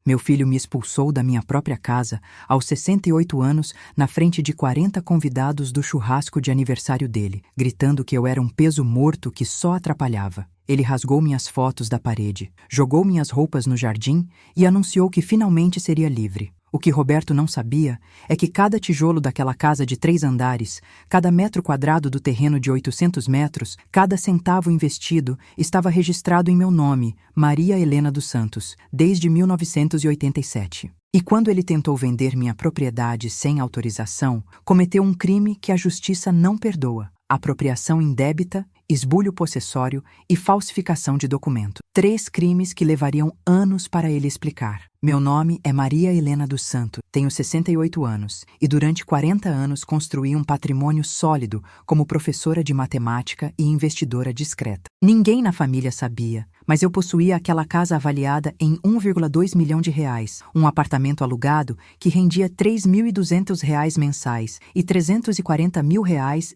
Meu filho me expulsou da minha própria casa aos 68 anos na frente de 40 convidados do churrasco de aniversário dele, gritando que eu era um peso morto que só atrapalhava. Ele rasgou minhas fotos da parede, jogou minhas roupas no jardim e anunciou que finalmente seria livre. O que Roberto não sabia é que cada tijolo daquela casa de 3 andares, cada metro quadrado do terreno de 800 metros, cada centavo investido estava registrado em meu nome, Maria Helena dos Santos, desde 1987. E quando ele tentou vender minha propriedade sem autorização, cometeu um crime que a justiça não perdoa: apropriação indébita, esbulho possessório e falsificação de documento. 3 crimes que levariam anos para ele explicar. Meu nome é Maria Helena dos Santos, tenho 68 anos e durante 40 anos construí um patrimônio sólido como professora de matemática e investidora discreta. Ninguém na família sabia, mas eu possuía aquela casa avaliada em 1,2 milhão de reais, um apartamento alugado que rendia R$ 3.200 mensais e R$ 340 mil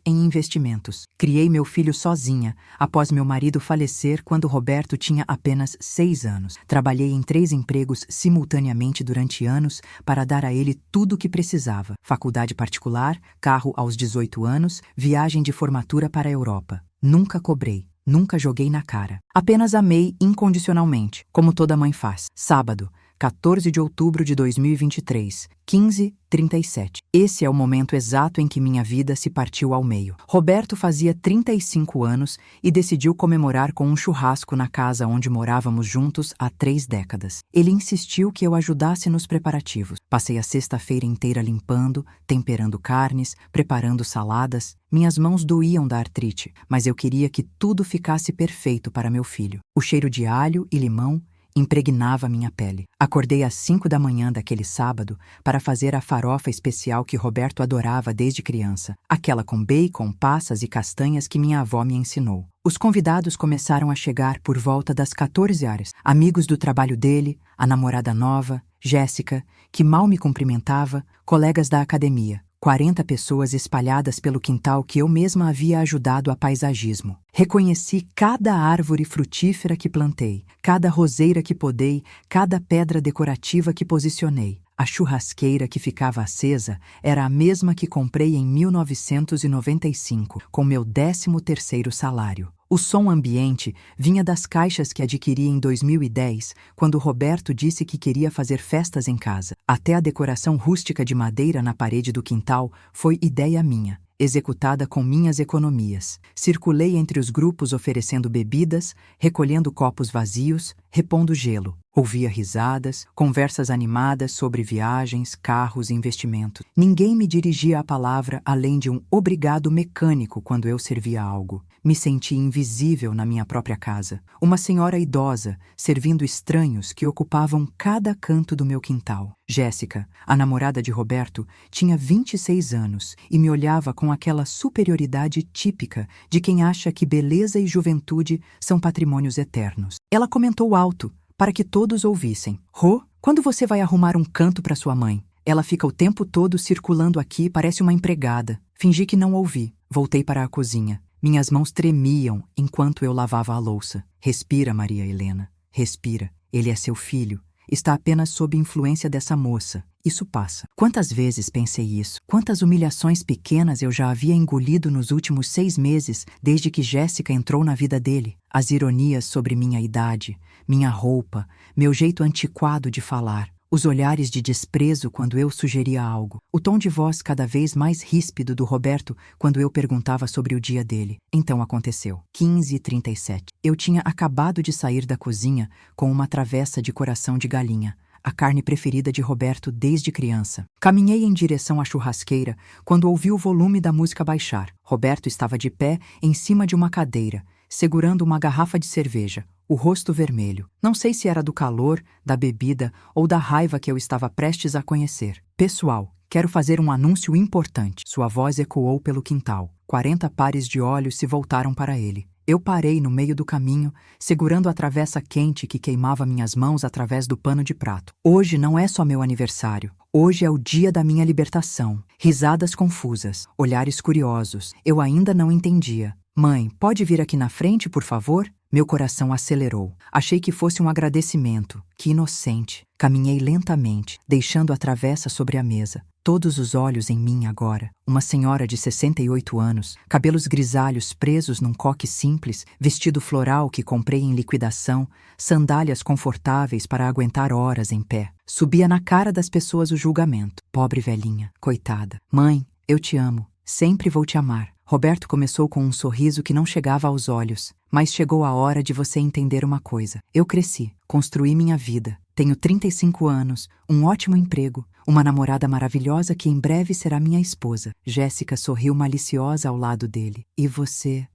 em investimentos. Criei meu filho sozinha, após meu marido falecer quando Roberto tinha apenas 6 anos. Trabalhei em 3 empregos simultaneamente durante anos para dar a ele tudo o que precisava: faculdade particular, carro aos 18 anos, viagem de formatura para a Europa. Nunca cobrei. Nunca joguei na cara. Apenas amei incondicionalmente, como toda mãe faz. Sábado, 14 de outubro de 2023, 15h37. Esse é o momento exato em que minha vida se partiu ao meio. Roberto fazia 35 anos e decidiu comemorar com um churrasco na casa onde morávamos juntos há 3 décadas. Ele insistiu que eu ajudasse nos preparativos. Passei a sexta-feira inteira limpando, temperando carnes, preparando saladas. Minhas mãos doíam da artrite, mas eu queria que tudo ficasse perfeito para meu filho. O cheiro de alho e limão impregnava minha pele. Acordei às 5 da manhã daquele sábado para fazer a farofa especial que Roberto adorava desde criança, aquela com bacon, passas e castanhas que minha avó me ensinou. Os convidados começaram a chegar por volta das 14 horas. Amigos do trabalho dele, a namorada nova, Jéssica, que mal me cumprimentava, colegas da academia. 40 pessoas espalhadas pelo quintal que eu mesma havia ajudado a paisagismo. Reconheci cada árvore frutífera que plantei, cada roseira que podei, cada pedra decorativa que posicionei. A churrasqueira que ficava acesa era a mesma que comprei em 1995, com meu 13º salário. O som ambiente vinha das caixas que adquiri em 2010, quando Roberto disse que queria fazer festas em casa. Até a decoração rústica de madeira na parede do quintal foi ideia minha, executada com minhas economias. Circulei entre os grupos oferecendo bebidas, recolhendo copos vazios, repondo gelo. Ouvia risadas, conversas animadas sobre viagens, carros e investimentos. Ninguém me dirigia a palavra além de um obrigado mecânico quando eu servia algo. Me senti invisível na minha própria casa. Uma senhora idosa, servindo estranhos que ocupavam cada canto do meu quintal. Jéssica, a namorada de Roberto, tinha 26 anos e me olhava com aquela superioridade típica de quem acha que beleza e juventude são patrimônios eternos. Ela comentou alto, para que todos ouvissem: "Rô, quando você vai arrumar um canto para sua mãe? Ela fica o tempo todo circulando aqui, parece uma empregada." Fingi que não ouvi. Voltei para a cozinha. Minhas mãos tremiam enquanto eu lavava a louça. "Respira, Maria Helena. Respira. Ele é seu filho. Está apenas sob influência dessa moça. Isso passa." Quantas vezes pensei isso? Quantas humilhações pequenas eu já havia engolido nos últimos 6 meses, desde que Jéssica entrou na vida dele? As ironias sobre minha idade, minha roupa, meu jeito antiquado de falar, os olhares de desprezo quando eu sugeria algo, o tom de voz cada vez mais ríspido do Roberto quando eu perguntava sobre o dia dele. Então aconteceu. 15h37. Eu tinha acabado de sair da cozinha com uma travessa de coração de galinha, a carne preferida de Roberto desde criança. Caminhei em direção à churrasqueira quando ouvi o volume da música baixar. Roberto estava de pé em cima de uma cadeira, segurando uma garrafa de cerveja, o rosto vermelho. Não sei se era do calor, da bebida ou da raiva que eu estava prestes a conhecer. "Pessoal, quero fazer um anúncio importante." Sua voz ecoou pelo quintal. 40 pares de olhos se voltaram para ele. Eu parei no meio do caminho, segurando a travessa quente que queimava minhas mãos através do pano de prato. Hoje não é só meu aniversário. Hoje é o dia da minha libertação. Risadas confusas, olhares curiosos. Eu ainda não entendia. Mãe, pode vir aqui na frente, por favor? Meu coração acelerou. Achei que fosse um agradecimento. Que inocente. Caminhei lentamente, deixando a travessa sobre a mesa. Todos os olhos em mim agora. Uma senhora de 68 anos, cabelos grisalhos presos num coque simples, vestido floral que comprei em liquidação, sandálias confortáveis para aguentar horas em pé. Subia na cara das pessoas o julgamento. Pobre velhinha, coitada. Mãe, eu te amo. Sempre vou te amar. Roberto começou com um sorriso que não chegava aos olhos. Mas chegou a hora de você entender uma coisa. Eu cresci, construí minha vida. Tenho 35 anos, um ótimo emprego, uma namorada maravilhosa que em breve será minha esposa. Jéssica sorriu maliciosa ao lado dele. E você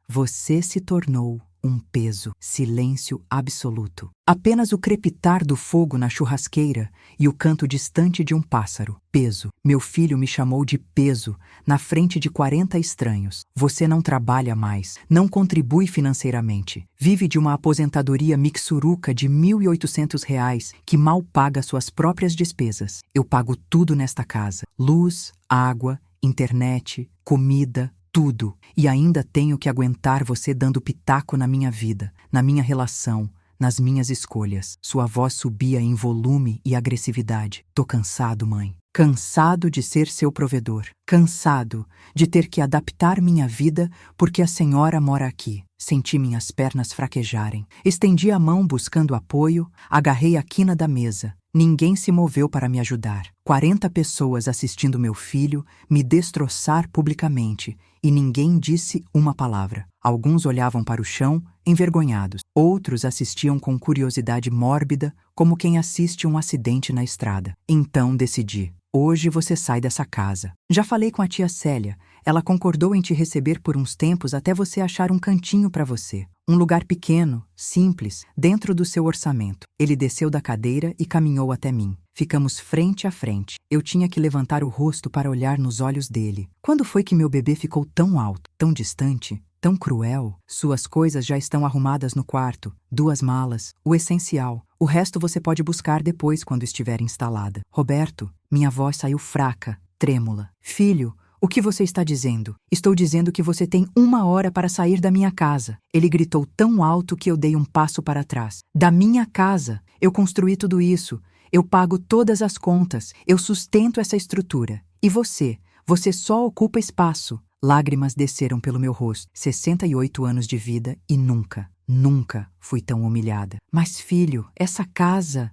se tornou um peso. Silêncio absoluto. Apenas o crepitar do fogo na churrasqueira e o canto distante de um pássaro. Peso. Meu filho me chamou de peso na frente de 40 estranhos. Você não trabalha mais, não contribui financeiramente. Vive de uma aposentadoria mixuruca de R$ 1.800 que mal paga suas próprias despesas. Eu pago tudo nesta casa. Luz, água, internet, comida, tudo. E ainda tenho que aguentar você dando pitaco na minha vida, na minha relação, nas minhas escolhas. Sua voz subia em volume e agressividade. Tô cansado, mãe. Cansado de ser seu provedor. Cansado de ter que adaptar minha vida porque a senhora mora aqui. Senti minhas pernas fraquejarem. Estendi a mão buscando apoio, agarrei a quina da mesa. Ninguém se moveu para me ajudar. 40 pessoas assistindo meu filho me destroçar publicamente e ninguém disse uma palavra. Alguns olhavam para o chão, envergonhados. Outros assistiam com curiosidade mórbida, como quem assiste um acidente na estrada. Então decidi. Hoje você sai dessa casa. Já falei com a tia Célia. Ela concordou em te receber por uns tempos até você achar um cantinho para você. Um lugar pequeno, simples, dentro do seu orçamento. Ele desceu da cadeira e caminhou até mim. Ficamos frente a frente. Eu tinha que levantar o rosto para olhar nos olhos dele. Quando foi que meu bebê ficou tão alto, tão distante, tão cruel? Suas coisas já estão arrumadas no quarto. 2 malas, o essencial. O resto você pode buscar depois quando estiver instalada. Roberto, minha voz saiu fraca, trêmula. Filho, o que você está dizendo? Estou dizendo que você tem 1 hora para sair da minha casa. Ele gritou tão alto que eu dei um passo para trás. Da minha casa. Eu construí tudo isso. Eu pago todas as contas. Eu sustento essa estrutura. E você? Você só ocupa espaço. Lágrimas desceram pelo meu rosto. 68 anos de vida e nunca fui tão humilhada. Mas filho, essa casa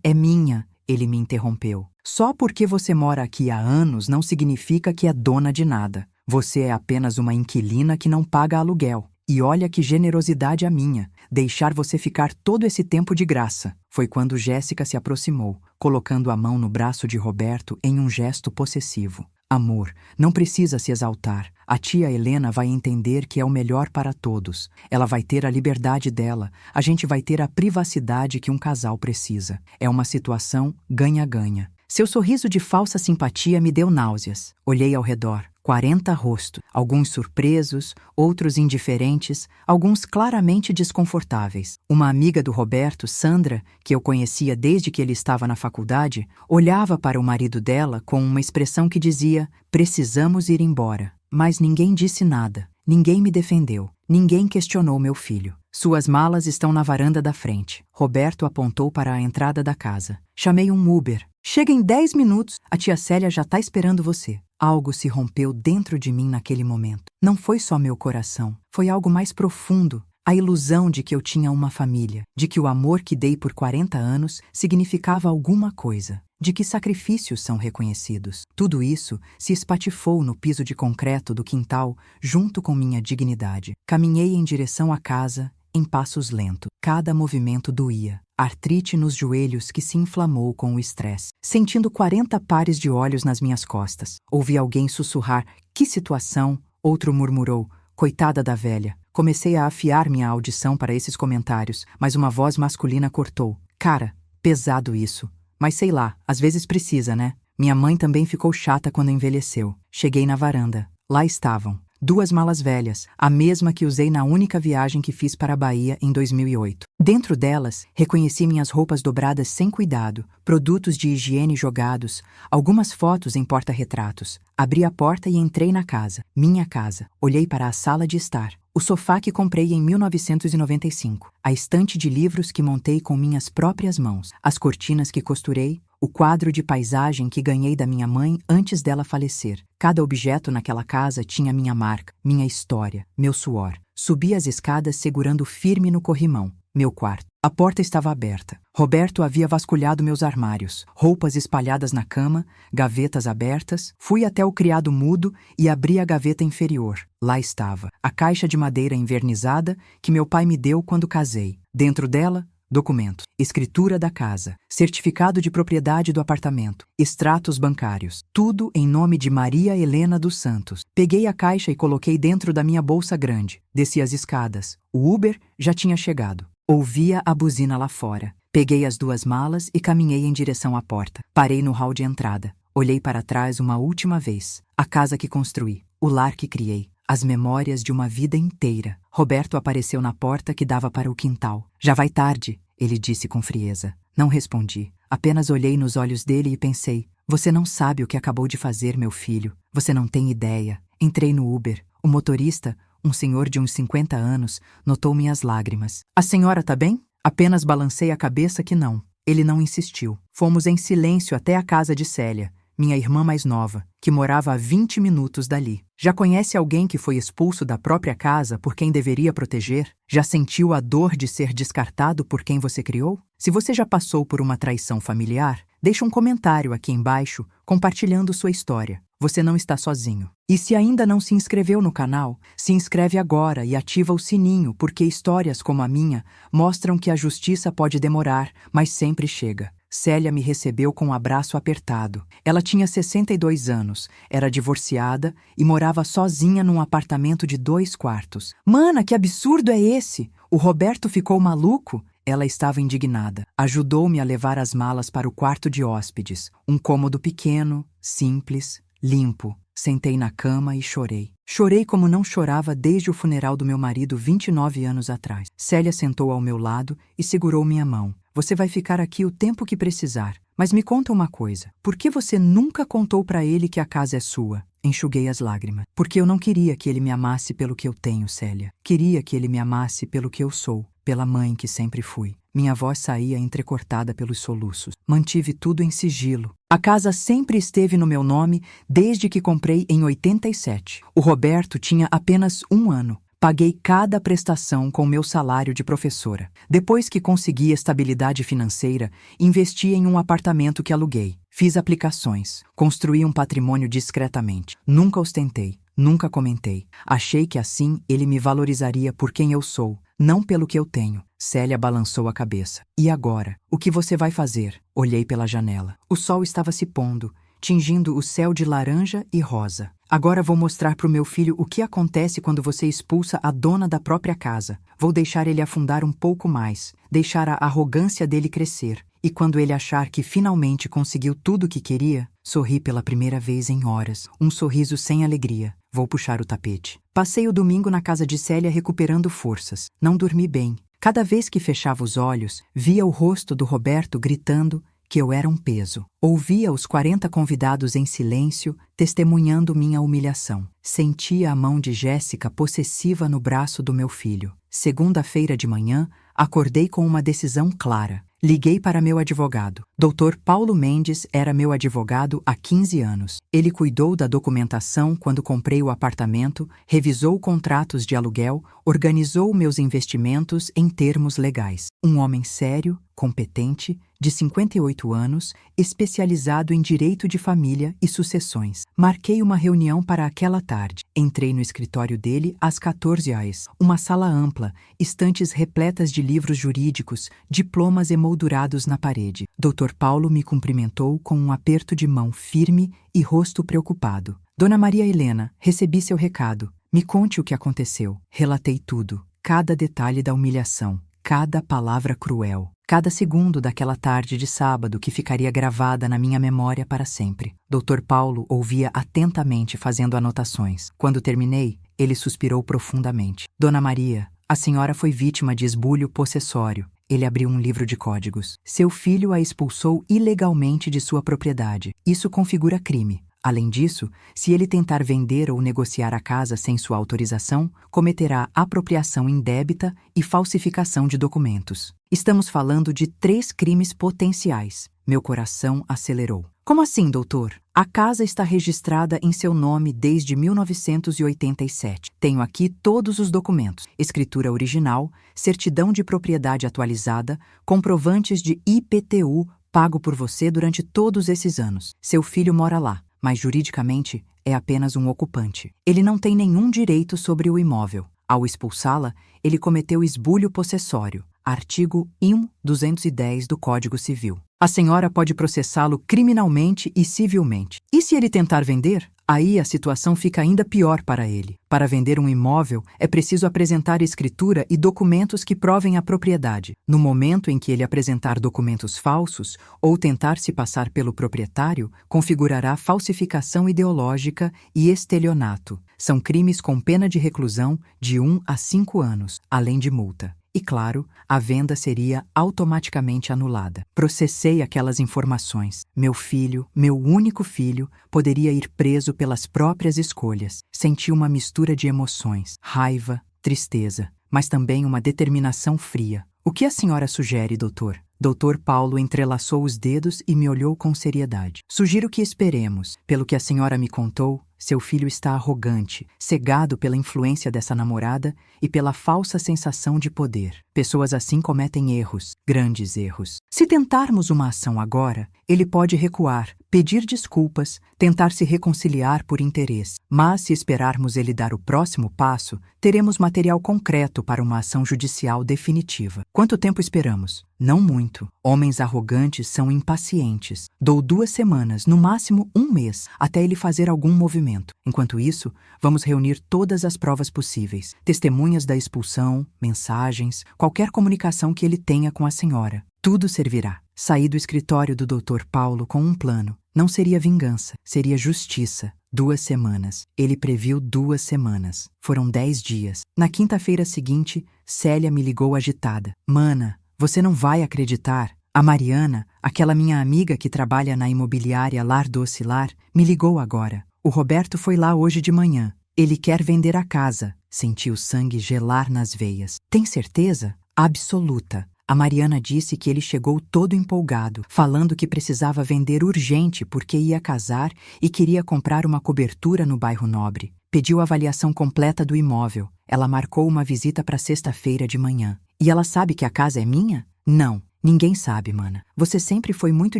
é minha. Ele me interrompeu. Só porque você mora aqui há anos não significa que é dona de nada. Você é apenas uma inquilina que não paga aluguel. E olha que generosidade a minha, deixar você ficar todo esse tempo de graça. Foi quando Jéssica se aproximou, colocando a mão no braço de Roberto em um gesto possessivo. Amor, não precisa se exaltar. A tia Helena vai entender que é o melhor para todos. Ela vai ter a liberdade dela. A gente vai ter a privacidade que um casal precisa. É uma situação ganha-ganha. Seu sorriso de falsa simpatia me deu náuseas. Olhei ao redor. 40 rostos, alguns surpresos, outros indiferentes, alguns claramente desconfortáveis. Uma amiga do Roberto, Sandra, que eu conhecia desde que ele estava na faculdade, olhava para o marido dela com uma expressão que dizia: precisamos ir embora. Mas ninguém disse nada, ninguém me defendeu, ninguém questionou meu filho. Suas malas estão na varanda da frente. Roberto apontou para a entrada da casa. Chamei um Uber. Chega em 10 minutos, a tia Célia já está esperando você. Algo se rompeu dentro de mim naquele momento. Não foi só meu coração, foi algo mais profundo. A ilusão de que eu tinha uma família, de que o amor que dei por 40 anos significava alguma coisa, de que sacrifícios são reconhecidos. Tudo isso se espatifou no piso de concreto do quintal, junto com minha dignidade. Caminhei em direção à casa, em passos lentos. Cada movimento doía. Artrite nos joelhos que se inflamou com o estresse. Sentindo 40 pares de olhos nas minhas costas. Ouvi alguém sussurrar: que situação? Outro murmurou: coitada da velha. Comecei a afiar minha audição para esses comentários, mas uma voz masculina cortou: cara, pesado isso. Mas sei lá, às vezes precisa, né? Minha mãe também ficou chata quando envelheceu. Cheguei na varanda. Lá estavam. 2 malas velhas, a mesma que usei na única viagem que fiz para a Bahia em 2008. Dentro delas, reconheci minhas roupas dobradas sem cuidado, produtos de higiene jogados, algumas fotos em porta-retratos. Abri a porta e entrei na casa, minha casa. Olhei para a sala de estar. O sofá que comprei em 1995, a estante de livros que montei com minhas próprias mãos, as cortinas que costurei, o quadro de paisagem que ganhei da minha mãe antes dela falecer. Cada objeto naquela casa tinha minha marca, minha história, meu suor. Subi as escadas segurando firme no corrimão. Meu quarto. A porta estava aberta. Roberto havia vasculhado meus armários, roupas espalhadas na cama, gavetas abertas. Fui até o criado mudo e abri a gaveta inferior. Lá estava, a caixa de madeira envernizada que meu pai me deu quando casei. Dentro dela, documentos, escritura da casa, certificado de propriedade do apartamento, extratos bancários, tudo em nome de Maria Helena dos Santos. Peguei a caixa e coloquei dentro da minha bolsa grande. Desci as escadas. O Uber já tinha chegado. Ouvia a buzina lá fora. Peguei as 2 malas e caminhei em direção à porta. Parei no hall de entrada. Olhei para trás uma última vez. A casa que construí, o lar que criei, as memórias de uma vida inteira. Roberto apareceu na porta que dava para o quintal. Já vai tarde, ele disse com frieza. Não respondi. Apenas olhei nos olhos dele e pensei: você não sabe o que acabou de fazer, meu filho. Você não tem ideia. Entrei no Uber. O motorista, um senhor de uns 50 anos, notou minhas lágrimas. A senhora tá bem? Apenas balancei a cabeça que não. Ele não insistiu. Fomos em silêncio até a casa de Célia, minha irmã mais nova, que morava a 20 minutos dali. Já conhece alguém que foi expulso da própria casa por quem deveria proteger? Já sentiu a dor de ser descartado por quem você criou? Se você já passou por uma traição familiar, deixe um comentário aqui embaixo compartilhando sua história. Você não está sozinho. E se ainda não se inscreveu no canal, se inscreve agora e ativa o sininho, porque histórias como a minha mostram que a justiça pode demorar, mas sempre chega. Célia me recebeu com um abraço apertado. Ela tinha 62 anos, era divorciada e morava sozinha num apartamento de 2 quartos. Mana, que absurdo é esse? O Roberto ficou maluco? Ela estava indignada. Ajudou-me a levar as malas para o quarto de hóspedes. Um cômodo pequeno, simples, limpo. Sentei na cama e chorei. Chorei como não chorava desde o funeral do meu marido 29 anos atrás. Célia sentou ao meu lado e segurou minha mão. Você vai ficar aqui o tempo que precisar. Mas me conta uma coisa. Por que você nunca contou para ele que a casa é sua? Enxuguei as lágrimas. Porque eu não queria que ele me amasse pelo que eu tenho, Célia. Queria que ele me amasse pelo que eu sou, pela mãe que sempre fui. Minha voz saía entrecortada pelos soluços. Mantive tudo em sigilo. A casa sempre esteve no meu nome desde que comprei em 87. O Roberto tinha apenas 1 ano. Paguei cada prestação com meu salário de professora. Depois que consegui estabilidade financeira, investi em um apartamento que aluguei. Fiz aplicações. Construí um patrimônio discretamente. Nunca ostentei. Nunca comentei. Achei que assim ele me valorizaria por quem eu sou, não pelo que eu tenho. Célia balançou a cabeça. E agora? O que você vai fazer? Olhei pela janela. O sol estava se pondo, tingindo o céu de laranja e rosa. Agora vou mostrar para o meu filho o que acontece quando você expulsa a dona da própria casa. Vou deixar ele afundar um pouco mais, deixar a arrogância dele crescer. E quando ele achar que finalmente conseguiu tudo o que queria, sorri pela primeira vez em horas, um sorriso sem alegria. Vou puxar o tapete. Passei o domingo na casa de Célia recuperando forças. Não dormi bem. Cada vez que fechava os olhos, via o rosto do Roberto gritando que eu era um peso. Ouvia os 40 convidados em silêncio, testemunhando minha humilhação. Sentia a mão de Jéssica possessiva no braço do meu filho. Segunda-feira de manhã, acordei com uma decisão clara. Liguei para meu advogado. Dr. Paulo Mendes era meu advogado há 15 anos. Ele cuidou da documentação quando comprei o apartamento, revisou contratos de aluguel, organizou meus investimentos em termos legais. Um homem sério, competente, de 58 anos, especializado em direito de família e sucessões. Marquei uma reunião para aquela tarde. Entrei no escritório dele às 14 horas. Uma sala ampla, estantes repletas de livros jurídicos, diplomas emoldurados na parede. Dr. Paulo me cumprimentou com um aperto de mão firme e rosto preocupado. Dona Maria Helena, recebi seu recado. Me conte o que aconteceu. Relatei tudo. Cada detalhe da humilhação. Cada palavra cruel. Cada segundo daquela tarde de sábado que ficaria gravada na minha memória para sempre. Dr. Paulo ouvia atentamente fazendo anotações. Quando terminei, Ele suspirou profundamente. Dona Maria, a senhora foi vítima de esbulho possessório. Ele abriu um livro de códigos. Seu filho a expulsou ilegalmente de sua propriedade. Isso configura crime. Além disso, se ele tentar vender ou negociar a casa sem sua autorização, cometerá apropriação indébita e falsificação de documentos. Estamos falando de 3 crimes potenciais. Meu coração acelerou. Como assim, doutor? A casa está registrada em seu nome desde 1987. Tenho aqui todos os documentos: escritura original, certidão de propriedade atualizada, comprovantes de IPTU pago por você durante todos esses anos. Seu filho mora lá, mas juridicamente é apenas um ocupante. Ele não tem nenhum direito sobre o imóvel. Ao expulsá-la, ele cometeu esbulho possessório. Artigo 1.210 do Código Civil. A senhora pode processá-lo criminalmente e civilmente. E se ele tentar vender? Aí a situação fica ainda pior para ele. Para vender um imóvel, é preciso apresentar escritura e documentos que provem a propriedade. No momento em que ele apresentar documentos falsos ou tentar se passar pelo proprietário, configurará falsificação ideológica e estelionato. São crimes com pena de reclusão de 1 a 5 anos, além de multa. E, claro, a venda seria automaticamente anulada. Processei aquelas informações. Meu filho, meu único filho, poderia ir preso pelas próprias escolhas. Senti uma mistura de emoções, raiva, tristeza, mas também uma determinação fria. O que a senhora sugere, doutor? Dr. Paulo entrelaçou os dedos e me olhou com seriedade. Sugiro que esperemos. Pelo que a senhora me contou, seu filho está arrogante, cegado pela influência dessa namorada e pela falsa sensação de poder. Pessoas assim cometem erros, grandes erros. Se tentarmos uma ação agora, ele pode recuar, pedir desculpas, tentar se reconciliar por interesse. Mas se esperarmos ele dar o próximo passo, teremos material concreto para uma ação judicial definitiva. Quanto tempo esperamos? Não muito. Homens arrogantes são impacientes. Dou 2 semanas, no máximo 1 mês, até ele fazer algum movimento. Enquanto isso, vamos reunir todas as provas possíveis. Testemunhas da expulsão, mensagens, qualquer comunicação que ele tenha com a senhora. Tudo servirá. Saí do escritório do Dr. Paulo com um plano. Não seria vingança, seria justiça. 2 semanas. Ele previu 2 semanas. Foram 10 dias. Na quinta-feira seguinte, Célia me ligou agitada. Mana, você não vai acreditar. A Mariana, aquela minha amiga que trabalha na imobiliária Lar do Oscilar, me ligou agora. O Roberto foi lá hoje de manhã. Ele quer vender a casa. Senti o sangue gelar nas veias. Tem certeza? Absoluta. A Mariana disse que ele chegou todo empolgado, falando que precisava vender urgente porque ia casar e queria comprar uma cobertura no bairro Nobre. Pediu a avaliação completa do imóvel. Ela marcou uma visita para sexta-feira de manhã. E ela sabe que a casa é minha? Não. Ninguém sabe, mana. Você sempre foi muito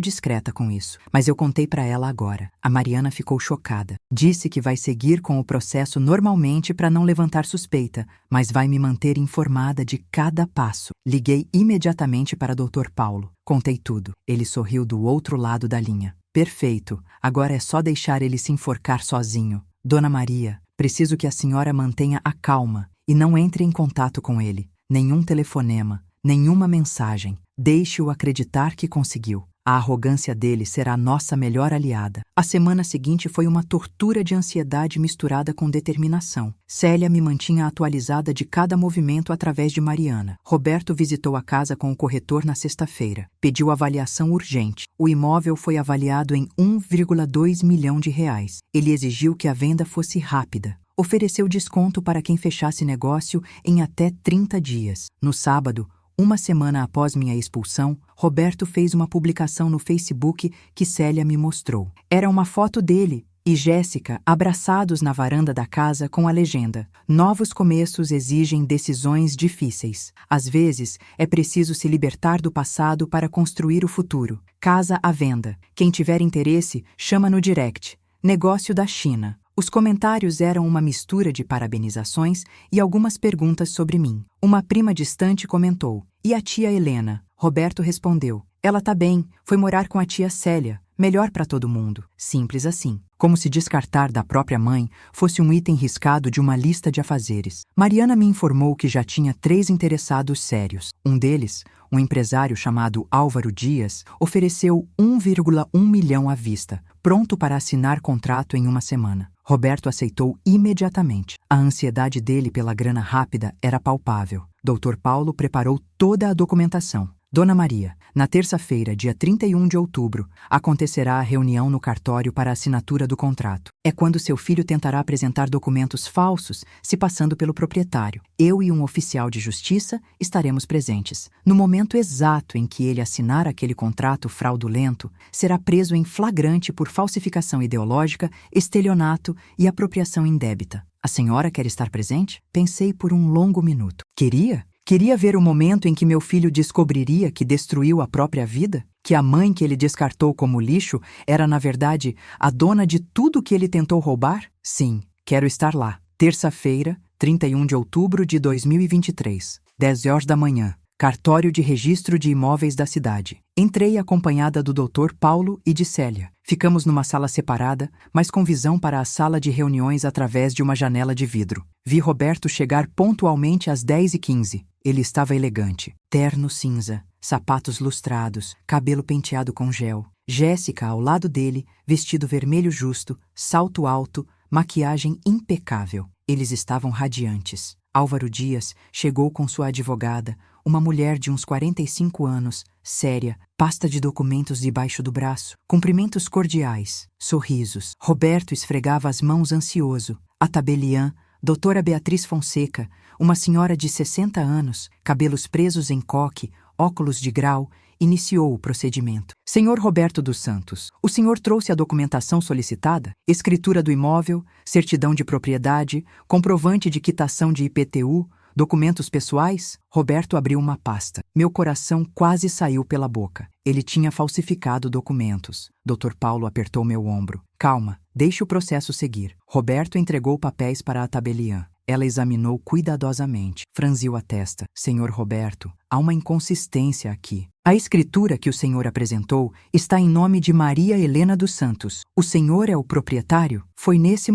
discreta com isso, mas eu contei pra ela agora. A Mariana ficou chocada. Disse que vai seguir com o processo normalmente para não levantar suspeita, mas vai me manter informada de cada passo. Liguei imediatamente para Dr. Paulo. Contei tudo. Ele sorriu do outro lado da linha. Perfeito. Agora é só deixar ele se enforcar sozinho. Dona Maria, preciso que a senhora mantenha a calma e não entre em contato com ele. Nenhum telefonema, nenhuma mensagem. Deixe-o acreditar que conseguiu. A arrogância dele será nossa melhor aliada. A semana seguinte foi uma tortura de ansiedade misturada com determinação. Célia me mantinha atualizada de cada movimento através de Mariana. Roberto visitou a casa com o corretor na sexta-feira. Pediu avaliação urgente. O imóvel foi avaliado em 1,2 milhão de reais. Ele exigiu que a venda fosse rápida. Ofereceu desconto para quem fechasse negócio em até 30 dias. No sábado, 1 semana após minha expulsão, Roberto fez uma publicação no Facebook que Célia me mostrou. Era uma foto dele e Jéssica abraçados na varanda da casa com a legenda: "Novos começos exigem decisões difíceis. Às vezes, é preciso se libertar do passado para construir o futuro. Casa à venda. Quem tiver interesse, chama no direct. Negócio da China." Os comentários eram uma mistura de parabenizações e algumas perguntas sobre mim. Uma prima distante comentou: "E a tia Helena?" Roberto respondeu: "Ela tá bem, foi morar com a tia Célia. Melhor para todo mundo." Simples assim. Como se descartar da própria mãe fosse um item riscado de uma lista de afazeres. Mariana me informou que já tinha 3 interessados sérios. Um deles, um empresário chamado Álvaro Dias, ofereceu 1,1 milhão à vista, pronto para assinar contrato em 1 semana. Roberto aceitou imediatamente. A ansiedade dele pela grana rápida era palpável. Dr. Paulo preparou toda a documentação. Dona Maria, na terça-feira, dia 31 de outubro, acontecerá a reunião no cartório para a assinatura do contrato. É quando seu filho tentará apresentar documentos falsos, se passando pelo proprietário. Eu e um oficial de justiça estaremos presentes. No momento exato em que ele assinar aquele contrato fraudulento, será preso em flagrante por falsificação ideológica, estelionato e apropriação indébita. A senhora quer estar presente? Pensei por um longo minuto. Queria ver o momento em que meu filho descobriria que destruiu a própria vida? Que a mãe que ele descartou como lixo era, na verdade, a dona de tudo que ele tentou roubar? Sim, quero estar lá. Terça-feira, 31 de outubro de 2023, 10 horas da manhã. Cartório de Registro de Imóveis da cidade. Entrei acompanhada do Dr. Paulo e de Célia. Ficamos numa sala separada, mas com visão para a sala de reuniões através de uma janela de vidro. Vi Roberto chegar pontualmente às 10h15. Ele estava elegante. Terno cinza, sapatos lustrados, cabelo penteado com gel. Jéssica, ao lado dele, vestido vermelho justo, salto alto, maquiagem impecável. Eles estavam radiantes. Álvaro Dias chegou com sua advogada, uma mulher de uns 45 anos, séria, pasta de documentos debaixo do braço, cumprimentos cordiais, sorrisos. Roberto esfregava as mãos ansioso. A tabeliã, doutora Beatriz Fonseca, uma senhora de 60 anos, cabelos presos em coque, óculos de grau, iniciou o procedimento. Senhor Roberto dos Santos, o senhor trouxe a documentação solicitada? Escritura do imóvel, certidão de propriedade, comprovante de quitação de IPTU, documentos pessoais? Roberto abriu uma pasta. Meu coração quase saiu pela boca. Ele tinha falsificado documentos. Dr. Paulo apertou meu ombro. Calma, deixe o processo seguir. Roberto entregou papéis para a tabeliã. Ela examinou cuidadosamente, franziu a testa. Senhor Roberto, há uma inconsistência aqui. A escritura que o senhor apresentou está em nome de Maria Helena dos Santos. O senhor é o proprietário? Foi nesse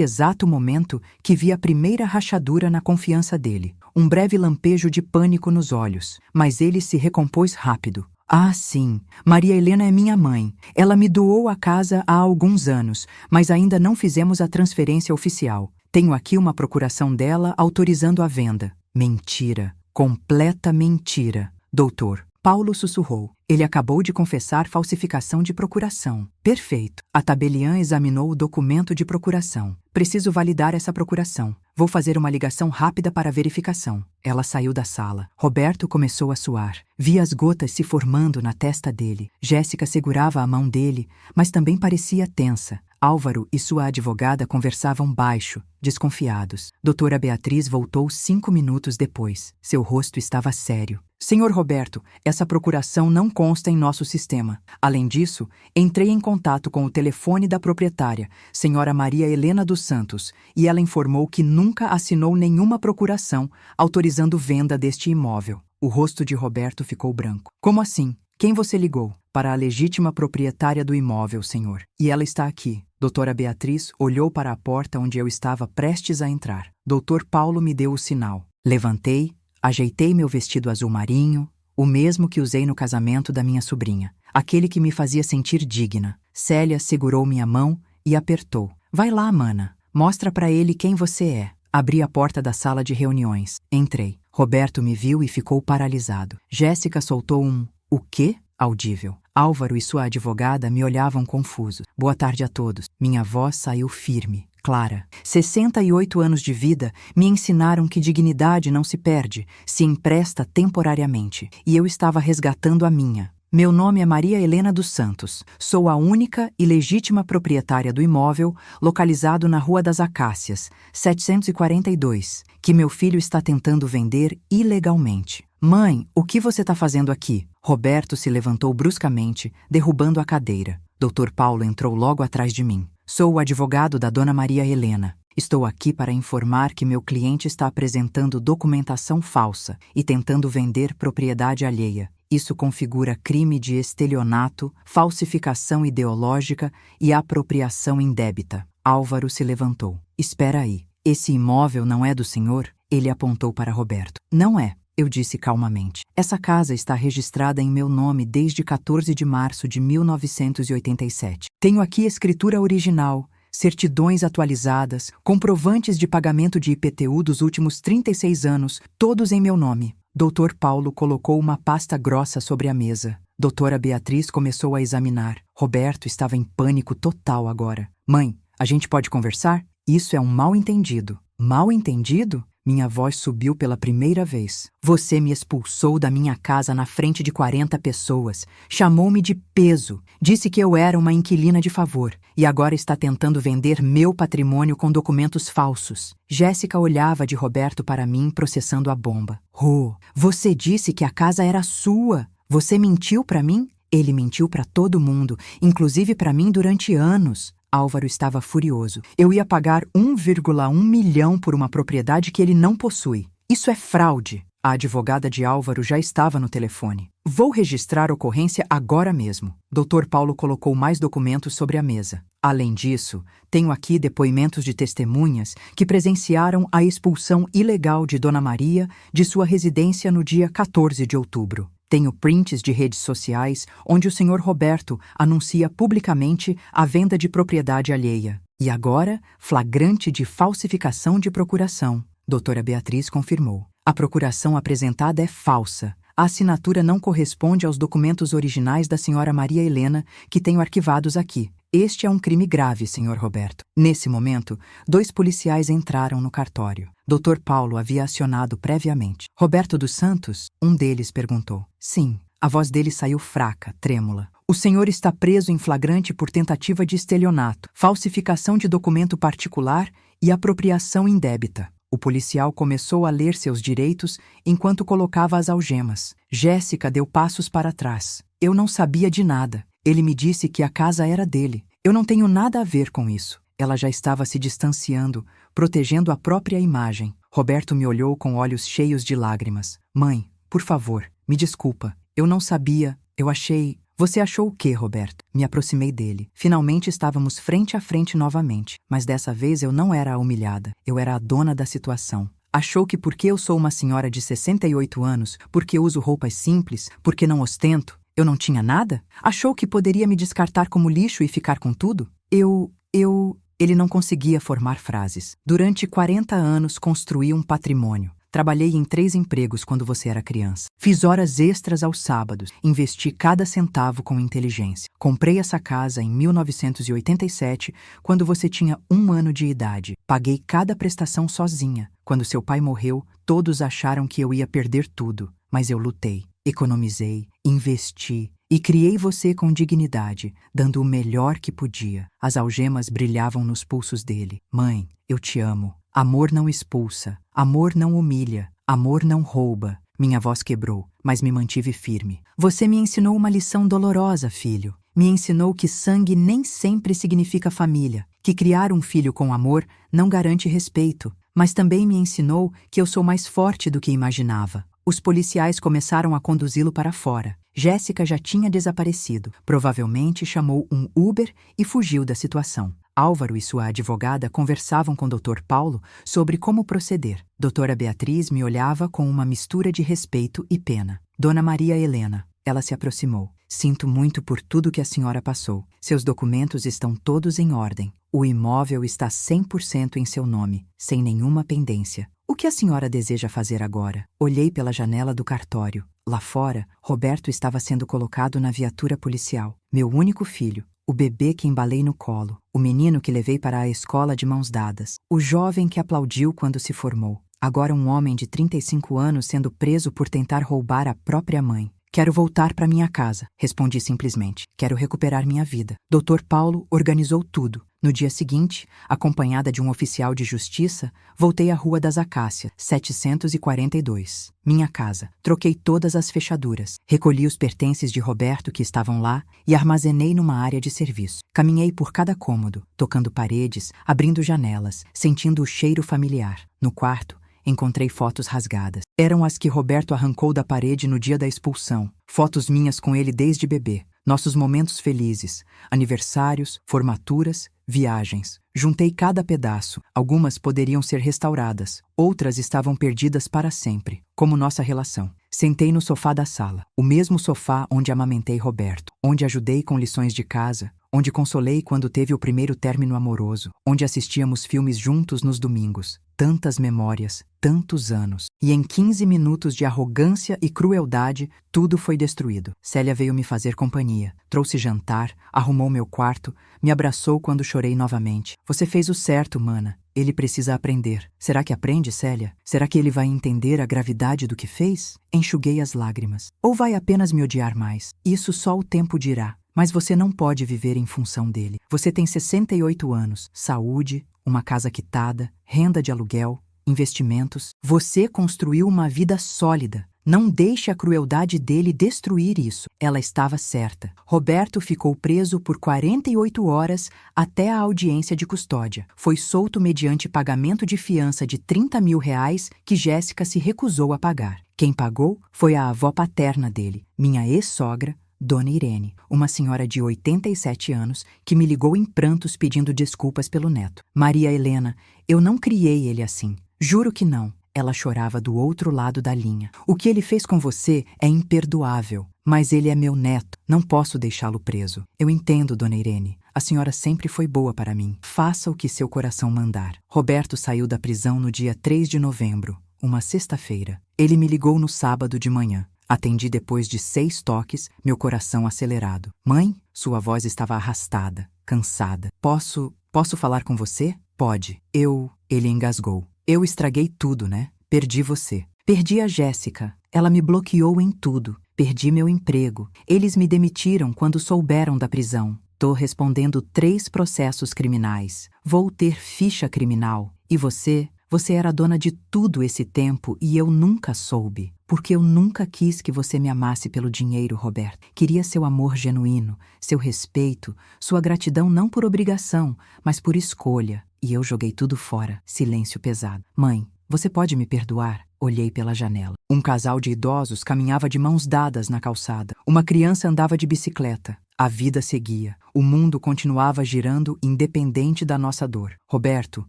exato momento, que vi a primeira rachadura na confiança dele. Um breve lampejo de pânico nos olhos, mas ele se recompôs rápido. Ah, sim, Maria Helena é minha mãe. Ela me doou a casa há alguns anos, mas ainda não fizemos a transferência oficial. Tenho aqui uma procuração dela autorizando a venda. Mentira, completa mentira. Doutor, Paulo sussurrou. Ele acabou de confessar falsificação de procuração. Perfeito. A tabeliã examinou o documento de procuração. Preciso validar essa procuração. Vou fazer uma ligação rápida para verificação. Ela saiu da sala. Roberto começou a suar. Vi as gotas se formando na testa dele. Jéssica segurava a mão dele, mas também parecia tensa. Álvaro e sua advogada conversavam baixo, desconfiados. Doutora Beatriz voltou 5 minutos depois. Seu rosto estava sério. Senhor Roberto, essa procuração não consta em nosso sistema. Além disso, entrei em contato com o telefone da proprietária, senhora Maria Helena dos Santos, e ela informou que nunca assinou nenhuma procuração autorizando venda deste imóvel. O rosto de Roberto ficou branco. Como assim? Quem você ligou? Para a legítima proprietária do imóvel, senhor. E ela está aqui. Doutora Beatriz olhou para a porta onde eu estava prestes a entrar. Doutor Paulo me deu o sinal. Levantei, ajeitei meu vestido azul marinho, o mesmo que usei no casamento da minha sobrinha, aquele que me fazia sentir digna. Célia segurou minha mão e apertou. Vai lá, mana. Mostra para ele quem você é. Abri a porta da sala de reuniões. Entrei. Roberto me viu e ficou paralisado. Jéssica soltou um "o quê?" audível. Álvaro e sua advogada me olhavam confusos. Boa tarde a todos. Minha voz saiu firme, clara. 68 anos de vida me ensinaram que dignidade não se perde, se empresta temporariamente. E eu estava resgatando a minha. Meu nome é Maria Helena dos Santos. Sou a única e legítima proprietária do imóvel localizado na Rua das Acácias, 742, que meu filho está tentando vender ilegalmente. Mãe, o que você está fazendo aqui? Roberto se levantou bruscamente, derrubando a cadeira. Dr. Paulo entrou logo atrás de mim. Sou o advogado da Dona Maria Helena. Estou aqui para informar que meu cliente está apresentando documentação falsa e tentando vender propriedade alheia. Isso configura crime de estelionato, falsificação ideológica e apropriação indébita. Álvaro se levantou. Espera aí. Esse imóvel não é do senhor? Ele apontou para Roberto. Não é. Eu disse calmamente. Essa casa está registrada em meu nome desde 14 de março de 1987. Tenho aqui escritura original, certidões atualizadas, comprovantes de pagamento de IPTU dos últimos 36 anos, todos em meu nome. Dr. Paulo colocou uma pasta grossa sobre a mesa. Doutora Beatriz começou a examinar. Roberto estava em pânico total agora. Mãe, a gente pode conversar? Isso é um mal-entendido. Mal-entendido? Minha voz subiu pela primeira vez. Você me expulsou da minha casa na frente de 40 pessoas. Chamou-me de peso. Disse que eu era uma inquilina de favor. E agora está tentando vender meu patrimônio com documentos falsos. Jéssica olhava de Roberto para mim, processando a bomba. Rô, você disse que a casa era sua. Você mentiu para mim? Ele mentiu para todo mundo, inclusive para mim durante anos. Álvaro estava furioso. Eu ia pagar 1,1 milhão por uma propriedade que ele não possui. Isso é fraude. A advogada de Álvaro já estava no telefone. Vou registrar a ocorrência agora mesmo. Dr. Paulo colocou mais documentos sobre a mesa. Além disso, tenho aqui depoimentos de testemunhas que presenciaram a expulsão ilegal de Dona Maria de sua residência no dia 14 de outubro. Tenho prints de redes sociais onde o Sr. Roberto anuncia publicamente a venda de propriedade alheia. E agora, flagrante de falsificação de procuração. Doutora Beatriz confirmou. A procuração apresentada é falsa. A assinatura não corresponde aos documentos originais da Sra. Maria Helena, que tenho arquivados aqui. Este é um crime grave, Sr. Roberto. Nesse momento, 2 policiais entraram no cartório. Dr. Paulo havia acionado previamente. Roberto dos Santos? Um deles perguntou. Sim. A voz dele saiu fraca, trêmula. O senhor está preso em flagrante por tentativa de estelionato, falsificação de documento particular e apropriação indébita. O policial começou a ler seus direitos enquanto colocava as algemas. Jéssica deu passos para trás. Eu não sabia de nada. Ele me disse que a casa era dele. Eu não tenho nada a ver com isso. Ela já estava se distanciando, protegendo a própria imagem. Roberto me olhou com olhos cheios de lágrimas. Mãe, por favor, me desculpa. Eu não sabia. Eu achei... Você achou o quê, Roberto? Me aproximei dele. Finalmente estávamos frente a frente novamente, mas dessa vez eu não era a humilhada. Eu era a dona da situação. Achou que porque eu sou uma senhora de 68 anos, porque uso roupas simples, porque não ostento, eu não tinha nada? Achou que poderia me descartar como lixo e ficar com tudo? Ele não conseguia formar frases. Durante 40 anos construí um patrimônio. Trabalhei em 3 empregos quando você era criança. Fiz horas extras aos sábados. Investi cada centavo com inteligência. Comprei essa casa em 1987, quando você tinha 1 ano de idade. Paguei cada prestação sozinha. Quando seu pai morreu, todos acharam que eu ia perder tudo. Mas eu lutei, economizei, investi e criei você com dignidade, dando o melhor que podia. As algemas brilhavam nos pulsos dele. Mãe, eu te amo. Amor não expulsa, amor não humilha, amor não rouba. Minha voz quebrou, mas me mantive firme. Você me ensinou uma lição dolorosa, filho. Me ensinou que sangue nem sempre significa família, que criar um filho com amor não garante respeito, mas também me ensinou que eu sou mais forte do que imaginava. Os policiais começaram a conduzi-lo para fora. Jéssica já tinha desaparecido. Provavelmente chamou um Uber e fugiu da situação. Álvaro e sua advogada conversavam com Dr. Paulo sobre como proceder. Doutora Beatriz me olhava com uma mistura de respeito e pena. Dona Maria Helena. Ela se aproximou. Sinto muito por tudo que a senhora passou. Seus documentos estão todos em ordem. O imóvel está 100% em seu nome, sem nenhuma pendência. O que a senhora deseja fazer agora? Olhei pela janela do cartório. Lá fora, Roberto estava sendo colocado na viatura policial. Meu único filho. O bebê que embalei no colo, o menino que levei para a escola de mãos dadas, o jovem que aplaudiu quando se formou. Agora um homem de 35 anos sendo preso por tentar roubar a própria mãe. Quero voltar para minha casa, respondi simplesmente. Quero recuperar minha vida. Dr. Paulo organizou tudo. No dia seguinte, acompanhada de um oficial de justiça, voltei à Rua das Acácias, 742. Minha casa. Troquei todas as fechaduras. Recolhi os pertences de Roberto que estavam lá e armazenei numa área de serviço. Caminhei por cada cômodo, tocando paredes, abrindo janelas, sentindo o cheiro familiar. No quarto, encontrei fotos rasgadas. Eram as que Roberto arrancou da parede no dia da expulsão. Fotos minhas com ele desde bebê. Nossos momentos felizes, aniversários, formaturas, viagens. Juntei cada pedaço. Algumas poderiam ser restauradas, outras estavam perdidas para sempre, como nossa relação. Sentei no sofá da sala, o mesmo sofá onde amamentei Roberto, onde ajudei com lições de casa, onde consolei quando teve o primeiro término amoroso, onde assistíamos filmes juntos nos domingos. Tantas memórias, tantos anos. E em 15 minutos de arrogância e crueldade, tudo foi destruído. Célia veio me fazer companhia, trouxe jantar, arrumou meu quarto, me abraçou quando chorei novamente. Você fez o certo, mana. Ele precisa aprender. Será que aprende, Célia? Será que ele vai entender a gravidade do que fez? Enxuguei as lágrimas. Ou vai apenas me odiar mais? Isso só o tempo dirá. Mas você não pode viver em função dele. Você tem 68 anos, saúde, uma casa quitada, renda de aluguel, investimentos. Você construiu uma vida sólida. Não deixe a crueldade dele destruir isso. Ela estava certa. Roberto ficou preso por 48 horas até a audiência de custódia. Foi solto mediante pagamento de fiança de R$ 30.000 que Jéssica se recusou a pagar. Quem pagou foi a avó paterna dele, minha ex-sogra, Dona Irene, uma senhora de 87 anos que me ligou em prantos pedindo desculpas pelo neto. Maria Helena, eu não criei ele assim. Juro que não. Ela chorava do outro lado da linha. O que ele fez com você é imperdoável, mas ele é meu neto. Não posso deixá-lo preso. Eu entendo, Dona Irene. A senhora sempre foi boa para mim. Faça o que seu coração mandar. Roberto saiu da prisão no dia 3 de novembro, uma sexta-feira. Ele me ligou no sábado de manhã. Atendi depois de 6 toques, meu coração acelerado. Mãe, sua voz estava arrastada, cansada. Posso falar com você? Pode. Ele engasgou. Eu estraguei tudo, né? Perdi você. Perdi a Jéssica. Ela me bloqueou em tudo. Perdi meu emprego. Eles me demitiram quando souberam da prisão. Tô respondendo 3 processos criminais. Vou ter ficha criminal. E você era dona de tudo esse tempo e eu nunca soube. Porque eu nunca quis que você me amasse pelo dinheiro, Roberto. Queria seu amor genuíno, seu respeito, sua gratidão não por obrigação, mas por escolha. E eu joguei tudo fora. Silêncio pesado. Mãe, você pode me perdoar? Olhei pela janela. Um casal de idosos caminhava de mãos dadas na calçada. Uma criança andava de bicicleta. A vida seguia. O mundo continuava girando independente da nossa dor. Roberto,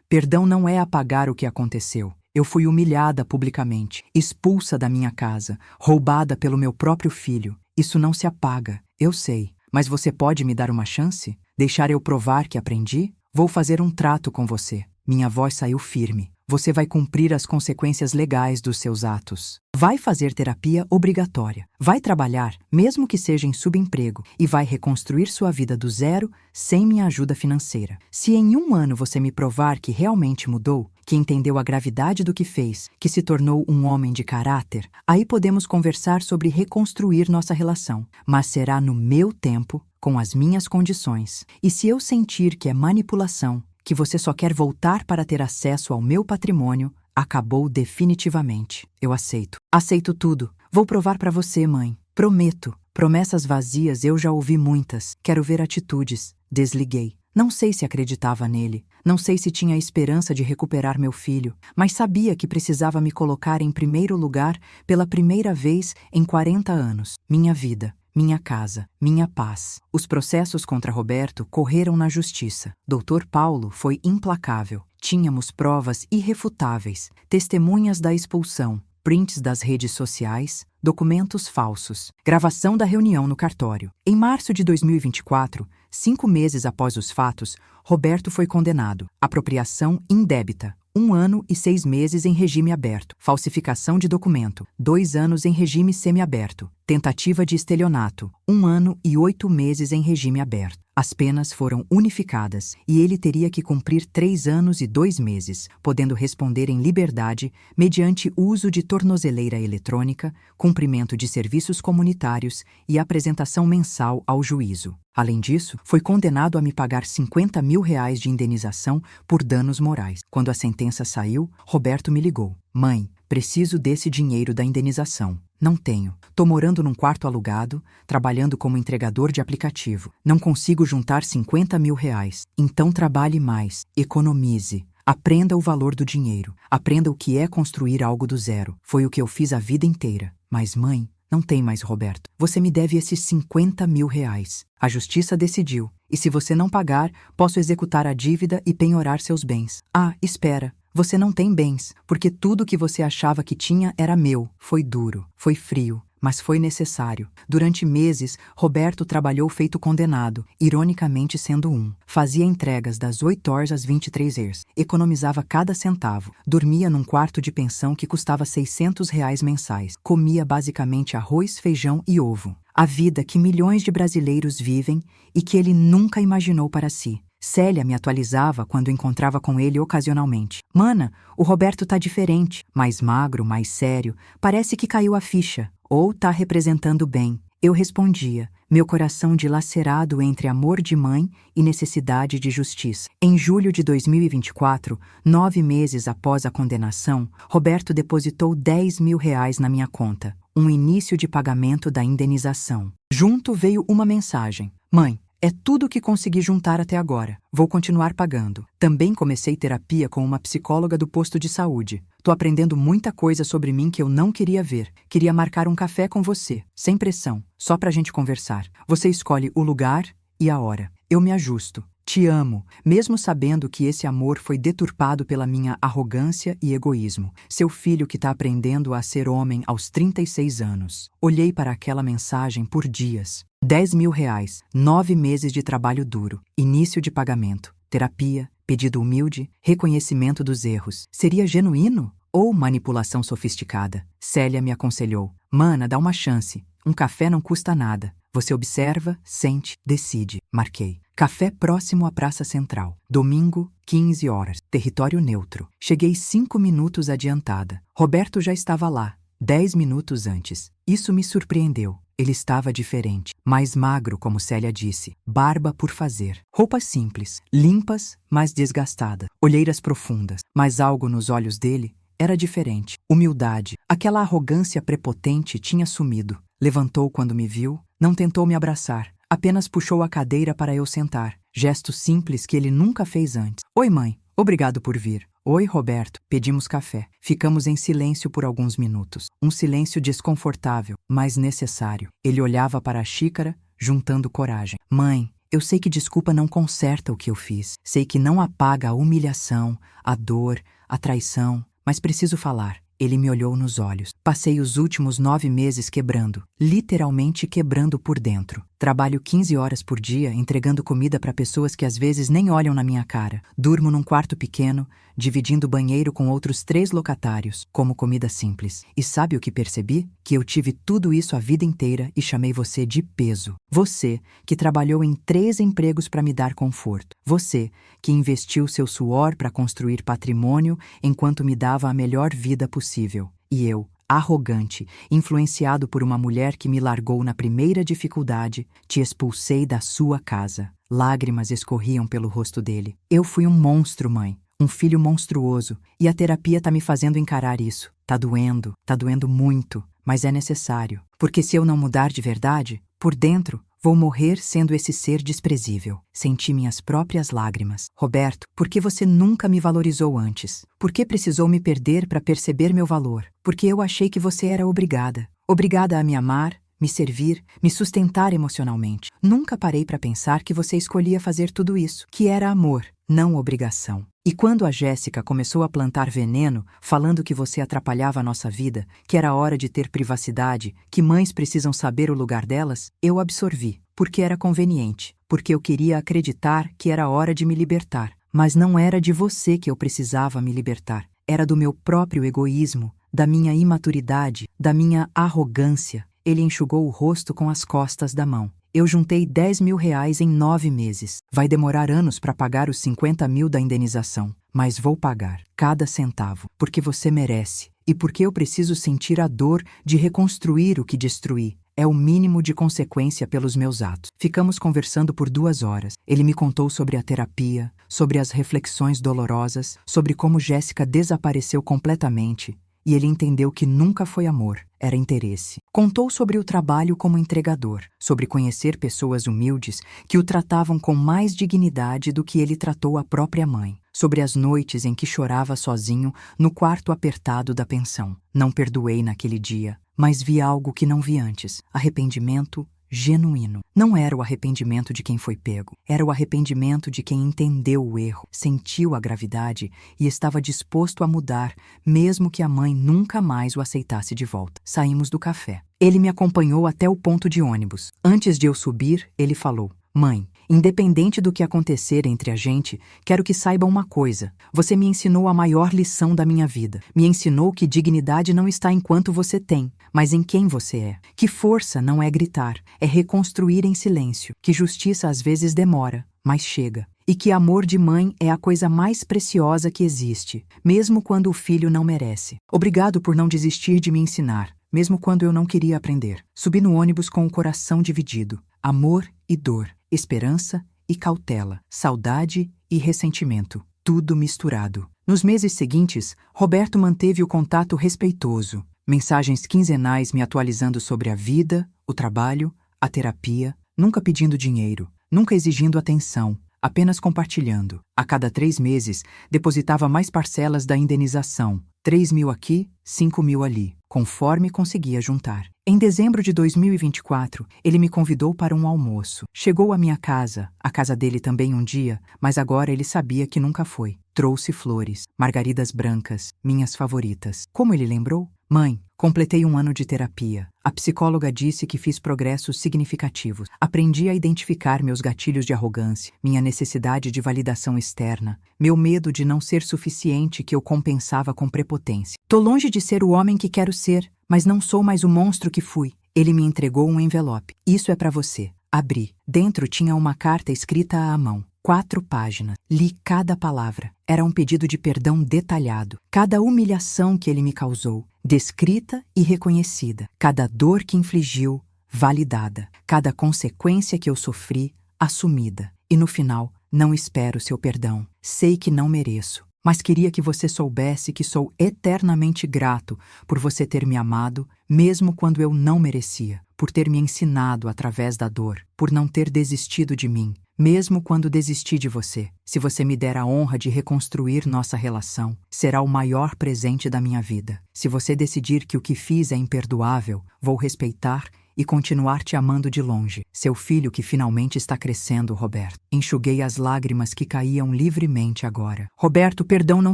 perdão não é apagar o que aconteceu. Eu fui humilhada publicamente, expulsa da minha casa, roubada pelo meu próprio filho. Isso não se apaga, eu sei. Mas você pode me dar uma chance? Deixar eu provar que aprendi? Vou fazer um trato com você. Minha voz saiu firme. Você vai cumprir as consequências legais dos seus atos. Vai fazer terapia obrigatória. Vai trabalhar, mesmo que seja em subemprego, e vai reconstruir sua vida do zero sem minha ajuda financeira. Se em 1 ano você me provar que realmente mudou, que entendeu a gravidade do que fez, que se tornou um homem de caráter, aí podemos conversar sobre reconstruir nossa relação. Mas será no meu tempo, com as minhas condições. E se eu sentir que é manipulação, que você só quer voltar para ter acesso ao meu patrimônio, acabou definitivamente. Eu aceito. Aceito tudo. Vou provar para você, mãe. Prometo. Promessas vazias eu já ouvi muitas. Quero ver atitudes. Desliguei. Não sei se acreditava nele. Não sei se tinha esperança de recuperar meu filho. Mas sabia que precisava me colocar em primeiro lugar pela primeira vez em 40 anos. Minha vida. Minha casa, minha paz. Os processos contra Roberto correram na justiça. Dr. Paulo foi implacável. Tínhamos provas irrefutáveis, testemunhas da expulsão, prints das redes sociais, documentos falsos, gravação da reunião no cartório. Em março de 2024, 5 meses após os fatos, Roberto foi condenado. Apropriação indébita. 1 ano e 6 meses em regime aberto. Falsificação de documento. 2 anos em regime semiaberto. Tentativa de estelionato. 1 ano e 8 meses em regime aberto. As penas foram unificadas e ele teria que cumprir 3 anos e 2 meses, podendo responder em liberdade mediante uso de tornozeleira eletrônica, cumprimento de serviços comunitários e apresentação mensal ao juízo. Além disso, foi condenado a me pagar R$ 50.000 de indenização por danos morais. Quando a sentença saiu, Roberto me ligou. Mãe, preciso desse dinheiro da indenização. Não tenho. Tô morando num quarto alugado, trabalhando como entregador de aplicativo. Não consigo juntar R$ 50.000. Então trabalhe mais, economize. Aprenda o valor do dinheiro. Aprenda o que é construir algo do zero. Foi o que eu fiz a vida inteira. Mas mãe, não tem mais Roberto. Você me deve esses R$ 50.000. A justiça decidiu. E se você não pagar, posso executar a dívida e penhorar seus bens. Ah, espera. Você não tem bens, porque tudo que você achava que tinha era meu. Foi duro, foi frio, mas foi necessário. Durante meses, Roberto trabalhou feito condenado, ironicamente sendo um. Fazia entregas das 8 horas às 23 horas. Economizava cada centavo. Dormia num quarto de pensão que custava R$ 600 mensais. Comia basicamente arroz, feijão e ovo. A vida que milhões de brasileiros vivem e que ele nunca imaginou para si. Célia me atualizava quando encontrava com ele ocasionalmente. Mana, o Roberto tá diferente. Mais magro, mais sério. Parece que caiu a ficha. Ou tá representando bem. Eu respondia, meu coração dilacerado entre amor de mãe e necessidade de justiça. Em julho de 2024, 9 meses após a condenação, Roberto depositou R$ 10.000 na minha conta. Um início de pagamento da indenização. Junto veio uma mensagem. Mãe, é tudo o que consegui juntar até agora. Vou continuar pagando. Também comecei terapia com uma psicóloga do posto de saúde. Tô aprendendo muita coisa sobre mim que eu não queria ver. Queria marcar um café com você, sem pressão, só pra gente conversar. Você escolhe o lugar e a hora. Eu me ajusto. Te amo, mesmo sabendo que esse amor foi deturpado pela minha arrogância e egoísmo. Seu filho que tá aprendendo a ser homem aos 36 anos. Olhei para aquela mensagem por dias. R$ 10.000, 9 meses de trabalho duro, início de pagamento, terapia, pedido humilde, reconhecimento dos erros. Seria genuíno ou manipulação sofisticada? Célia me aconselhou. Mana, dá uma chance. Um café não custa nada. Você observa, sente, decide. Marquei. Café próximo à Praça Central. Domingo, 15 horas. Território neutro. Cheguei 5 minutos adiantada. Roberto já estava lá, 10 minutos antes. Isso me surpreendeu. Ele estava diferente, mais magro, como Célia disse, barba por fazer. Roupas simples, limpas, mas desgastada. Olheiras profundas, mas algo nos olhos dele era diferente. Humildade, aquela arrogância prepotente tinha sumido. Levantou quando me viu, não tentou me abraçar, apenas puxou a cadeira para eu sentar. Gesto simples que ele nunca fez antes. Oi, mãe, obrigado por vir. Oi, Roberto. Pedimos café. Ficamos em silêncio por alguns minutos. Um silêncio desconfortável, mas necessário. Ele olhava para a xícara, juntando coragem. Mãe, eu sei que desculpa não conserta o que eu fiz. Sei que não apaga a humilhação, a dor, a traição, mas preciso falar. Ele me olhou nos olhos. Passei os últimos 9 meses quebrando, literalmente quebrando por dentro. Trabalho 15 horas por dia entregando comida para pessoas que às vezes nem olham na minha cara. Durmo num quarto pequeno, dividindo o banheiro com outros 3 locatários, como comida simples. E sabe o que percebi? Que eu tive tudo isso a vida inteira e chamei você de peso. Você, que trabalhou em 3 empregos para me dar conforto. Você, que investiu seu suor para construir patrimônio enquanto me dava a melhor vida possível. E eu, arrogante, influenciado por uma mulher que me largou na primeira dificuldade, te expulsei da sua casa. Lágrimas escorriam pelo rosto dele. Eu fui um monstro, mãe. Um filho monstruoso. E a terapia tá me fazendo encarar isso. Tá doendo muito, mas é necessário. Porque se eu não mudar de verdade, por dentro, vou morrer sendo esse ser desprezível. Senti minhas próprias lágrimas. Roberto, por que você nunca me valorizou antes? Por que precisou me perder para perceber meu valor? Porque eu achei que você era obrigada. Obrigada a me amar, me servir, me sustentar emocionalmente. Nunca parei para pensar que você escolhia fazer tudo isso, que era amor, não obrigação. E quando a Jéssica começou a plantar veneno, falando que você atrapalhava a nossa vida, que era hora de ter privacidade, que mães precisam saber o lugar delas, eu absorvi, porque era conveniente, porque eu queria acreditar que era hora de me libertar. Mas não era de você que eu precisava me libertar. Era do meu próprio egoísmo, da minha imaturidade, da minha arrogância. Ele enxugou o rosto com as costas da mão. Eu juntei R$ 10.000 em 9 meses. Vai demorar anos para pagar os 50.000 da indenização. Mas vou pagar, cada centavo, porque você merece. E porque eu preciso sentir a dor de reconstruir o que destruí. É o mínimo de consequência pelos meus atos. Ficamos conversando por 2 horas. Ele me contou sobre a terapia, sobre as reflexões dolorosas, sobre como Jéssica desapareceu completamente. E ele entendeu que nunca foi amor, era interesse. Contou sobre o trabalho como entregador, sobre conhecer pessoas humildes que o tratavam com mais dignidade do que ele tratou a própria mãe, sobre as noites em que chorava sozinho no quarto apertado da pensão. Não perdoei naquele dia, mas vi algo que não vi antes: arrependimento, genuíno. Não era o arrependimento de quem foi pego, era o arrependimento de quem entendeu o erro, sentiu a gravidade e estava disposto a mudar, mesmo que a mãe nunca mais o aceitasse de volta. Saímos do café. Ele me acompanhou até o ponto de ônibus. Antes de eu subir, ele falou: "Mãe, independente do que acontecer entre a gente, quero que saiba uma coisa. Você me ensinou a maior lição da minha vida. Me ensinou que dignidade não está em quanto você tem, mas em quem você é. Que força não é gritar, é reconstruir em silêncio. Que justiça às vezes demora, mas chega. E que amor de mãe é a coisa mais preciosa que existe, mesmo quando o filho não merece. Obrigado por não desistir de me ensinar, mesmo quando eu não queria aprender." Subi no ônibus com o coração dividido. Amor e dor, esperança e cautela, saudade e ressentimento, tudo misturado. Nos meses seguintes, Roberto manteve o contato respeitoso, mensagens quinzenais me atualizando sobre a vida, o trabalho, a terapia, nunca pedindo dinheiro, nunca exigindo atenção, apenas compartilhando. A cada 3 meses, depositava mais parcelas da indenização, 3.000 aqui, 5.000 ali, conforme conseguia juntar. Em dezembro de 2024, ele me convidou para um almoço. Chegou à minha casa, a casa dele também um dia, mas agora ele sabia que nunca foi. Trouxe flores, margaridas brancas, minhas favoritas. Como ele lembrou? "Mãe, completei 1 ano de terapia. A psicóloga disse que fiz progressos significativos. Aprendi a identificar meus gatilhos de arrogância, minha necessidade de validação externa, meu medo de não ser suficiente que eu compensava com prepotência. Tô longe de ser o homem que quero ser, mas não sou mais o monstro que fui." Ele me entregou um envelope. "Isso é para você." Abri. Dentro tinha uma carta escrita à mão. 4 páginas. Li cada palavra. Era um pedido de perdão detalhado. Cada humilhação que ele me causou, descrita e reconhecida. Cada dor que infligiu, validada. Cada consequência que eu sofri, assumida. E no final, não espero seu perdão. Sei que não mereço. Mas queria que você soubesse que sou eternamente grato por você ter me amado, mesmo quando eu não merecia, por ter me ensinado através da dor, por não ter desistido de mim, mesmo quando desisti de você. Se você me der a honra de reconstruir nossa relação, será o maior presente da minha vida. Se você decidir que o que fiz é imperdoável, vou respeitar e continuar te amando de longe. Seu filho que finalmente está crescendo, Roberto. Enxuguei as lágrimas que caíam livremente agora. Roberto, perdão não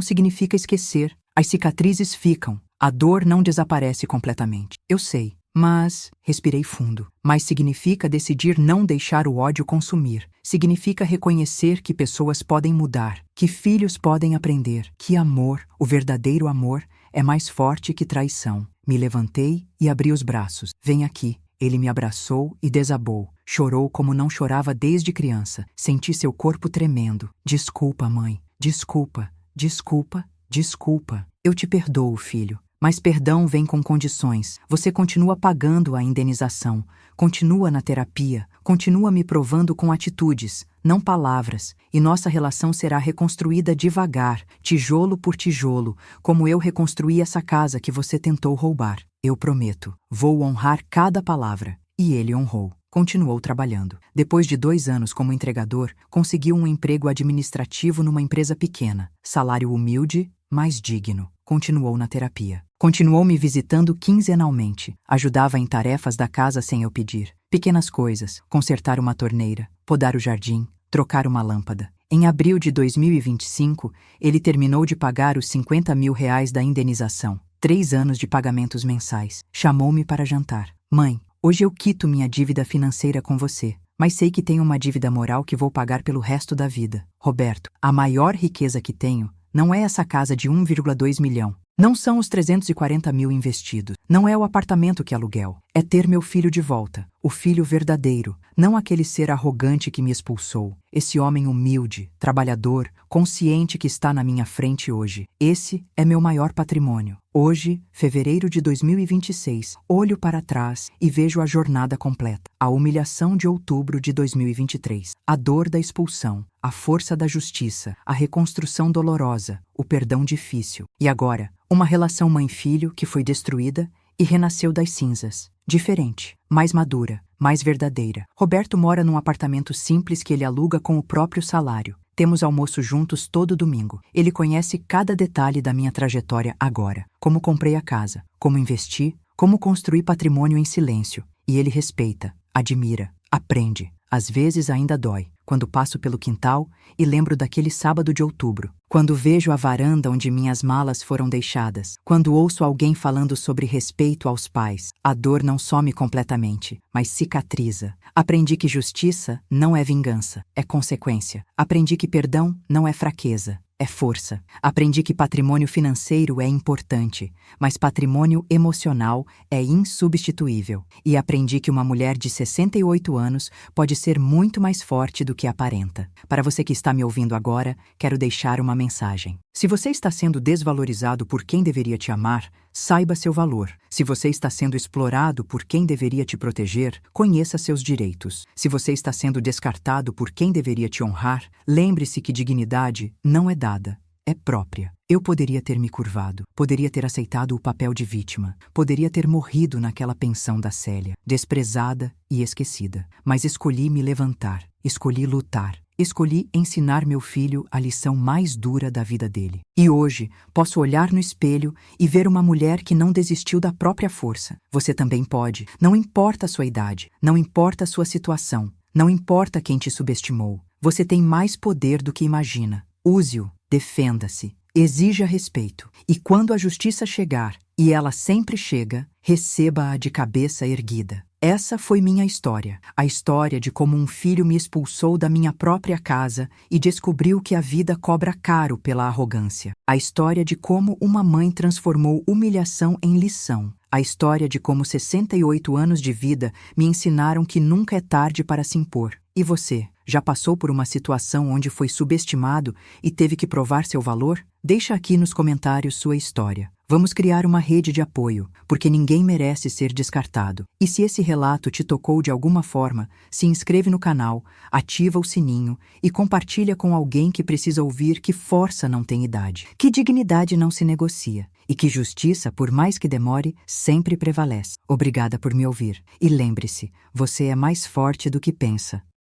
significa esquecer. As cicatrizes ficam. A dor não desaparece completamente. Eu sei, mas... Respirei fundo. Mas significa decidir não deixar o ódio consumir. Significa reconhecer que pessoas podem mudar, que filhos podem aprender, que amor, o verdadeiro amor, é mais forte que traição. Me levantei e abri os braços. Vem aqui. Ele me abraçou e desabou. Chorou como não chorava desde criança. Senti seu corpo tremendo. Desculpa, mãe. Desculpa. Desculpa. Desculpa. Eu te perdoo, filho. Mas perdão vem com condições. Você continua pagando a indenização. Continua na terapia. Continua me provando com atitudes, não palavras. E nossa relação será reconstruída devagar, tijolo por tijolo, como eu reconstruí essa casa que você tentou roubar. Eu prometo. Vou honrar cada palavra. E ele honrou. Continuou trabalhando. Depois de 2 anos como entregador, conseguiu um emprego administrativo numa empresa pequena. Salário humilde, mas digno. Continuou na terapia. Continuou me visitando quinzenalmente. Ajudava em tarefas da casa sem eu pedir. Pequenas coisas, consertar uma torneira, podar o jardim, trocar uma lâmpada. Em abril de 2025, ele terminou de pagar os R$ 50.000 da indenização. 3 anos de pagamentos mensais. Chamou-me para jantar. Mãe, hoje eu quito minha dívida financeira com você, mas sei que tenho uma dívida moral que vou pagar pelo resto da vida. Roberto, a maior riqueza que tenho não é essa casa de 1,2 milhão. Não são os 340 mil investidos. Não é o apartamento que aluguel. É ter meu filho de volta. O filho verdadeiro. Não aquele ser arrogante que me expulsou. Esse homem humilde, trabalhador, consciente que está na minha frente hoje. Esse é meu maior patrimônio. Hoje, fevereiro de 2026, olho para trás e vejo a jornada completa. A humilhação de outubro de 2023. A dor da expulsão. A força da justiça. A reconstrução dolorosa. O perdão difícil. E agora, uma relação mãe-filho que foi destruída e renasceu das cinzas. Diferente, mais madura, mais verdadeira. Roberto mora num apartamento simples que ele aluga com o próprio salário. Temos almoço juntos todo domingo. Ele conhece cada detalhe da minha trajetória agora. Como comprei a casa, como investi, como construí patrimônio em silêncio. E ele respeita, admira, aprende. Às vezes ainda dói, quando passo pelo quintal e lembro daquele sábado de outubro, quando vejo a varanda onde minhas malas foram deixadas, quando ouço alguém falando sobre respeito aos pais. A dor não some completamente, mas cicatriza. Aprendi que justiça não é vingança, é consequência. Aprendi que perdão não é fraqueza, é força. Aprendi que patrimônio financeiro é importante, mas patrimônio emocional é insubstituível. E aprendi que uma mulher de 68 anos pode ser muito mais forte do que aparenta. Para você que está me ouvindo agora, quero deixar uma mensagem. Se você está sendo desvalorizado por quem deveria te amar, saiba seu valor. Se você está sendo explorado por quem deveria te proteger, conheça seus direitos. Se você está sendo descartado por quem deveria te honrar, lembre-se que dignidade não é dada, é própria. Eu poderia ter me curvado, poderia ter aceitado o papel de vítima, poderia ter morrido naquela pensão da Célia, desprezada e esquecida. Mas escolhi me levantar, escolhi lutar. Escolhi ensinar meu filho a lição mais dura da vida dele. E hoje, posso olhar no espelho e ver uma mulher que não desistiu da própria força. Você também pode. Não importa a sua idade, não importa a sua situação, não importa quem te subestimou. Você tem mais poder do que imagina. Use-o, defenda-se, exija respeito. E quando a justiça chegar, e ela sempre chega, receba-a de cabeça erguida. Essa foi minha história, a história de como um filho me expulsou da minha própria casa e descobriu que a vida cobra caro pela arrogância. A história de como uma mãe transformou humilhação em lição. A história de como 68 anos de vida me ensinaram que nunca é tarde para se impor. E você, já passou por uma situação onde foi subestimado e teve que provar seu valor? Deixa aqui nos comentários sua história. Vamos criar uma rede de apoio, porque ninguém merece ser descartado. E se esse relato te tocou de alguma forma, se inscreve no canal, ativa o sininho e compartilha com alguém que precisa ouvir que força não tem idade, que dignidade não se negocia e que justiça, por mais que demore, sempre prevalece. Obrigada por me ouvir. E lembre-se, você é mais forte do que pensa.